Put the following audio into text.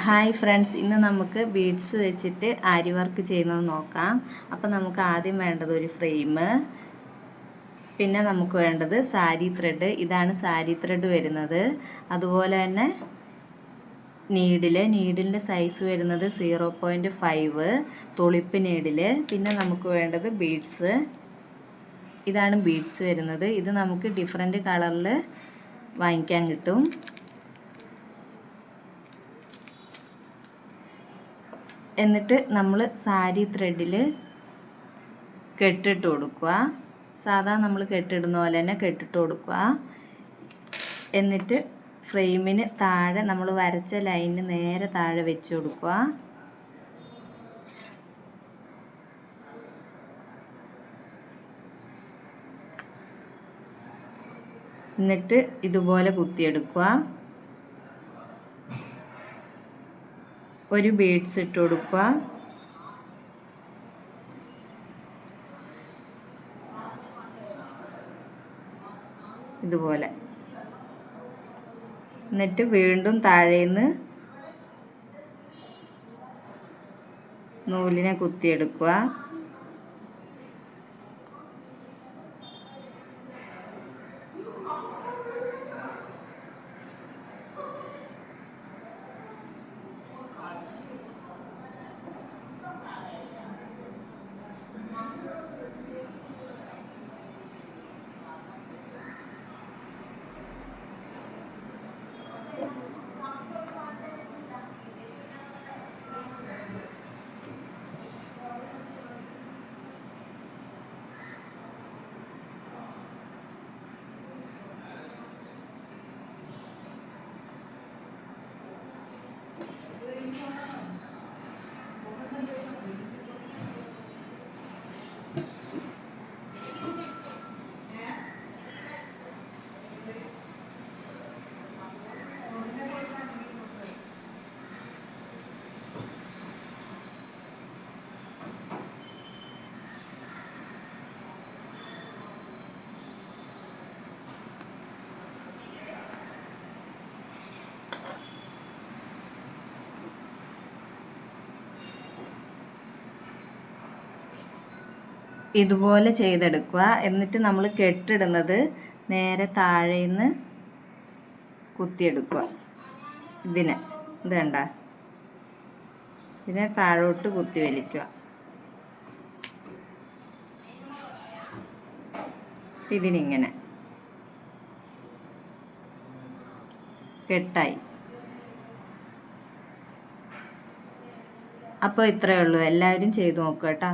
Hi friends, ഇന്ന് നമുക്ക് beads വെച്ചിട്ട് ആരി വർക്ക് ചെയ്യുന്നത് നോക്കാം. അപ്പോൾ നമുക്ക് ആദ്യം വേണ്ടത് ഒരു ഫ്രെയിം, പിന്നെ നമുക്ക് വേണ്ടത് സാരി ത്രെഡ്. ഇതാണ് സാരി ത്രെഡ് വരുന്നത്. അതുപോലെ തന്നെ നീഡിലിൻ്റെ സൈസ് വരുന്നത് 0.5 തുളിപ്പ് നീഡിൽ. പിന്നെ നമുക്ക് വേണ്ടത് ബീഡ്സ്. ഇതാണ് ബീഡ്സ് വരുന്നത്. ഇത് നമുക്ക് ഡിഫറെൻറ്റ് കളറിൽ വാങ്ങിക്കാൻ കിട്ടും. എന്നിട്ട് നമ്മൾ സാരി ത്രെഡിൽ കെട്ടിട്ട് കൊടുക്കുക. സാധാ നമ്മൾ കെട്ടിടുന്ന പോലെ തന്നെ കെട്ടിട്ട് കൊടുക്കുക. എന്നിട്ട് ഫ്രെയിമിന് താഴെ നമ്മൾ വരച്ച ലൈനിന് നേരെ താഴെ വെച്ച് കൊടുക്കുക. എന്നിട്ട് ഇതുപോലെ കുത്തിയെടുക്കുക. ഒരു ബീഡ്സ് ഇട്ട് കൊടുക്കുക. ഇതുപോലെ. എന്നിട്ട് വീണ്ടും താഴേന്ന് നൂലിനെ കുത്തിയെടുക്കുക. ഇതുപോലെ ചെയ്തെടുക്കുക. എന്നിട്ട് നമ്മൾ കെട്ടിടുന്നത് നേരെ താഴേന്ന് കുത്തിയെടുക്കുക. ഇത് കണ്ട, ഇതിനെ താഴോട്ട് കുത്തി വലിക്കുക. ഇതിനിങ്ങനെ കെട്ടായി. അപ്പോൾ ഇത്രയേ ഉള്ളൂ. എല്ലാവരും ചെയ്തു നോക്കുക കേട്ടോ.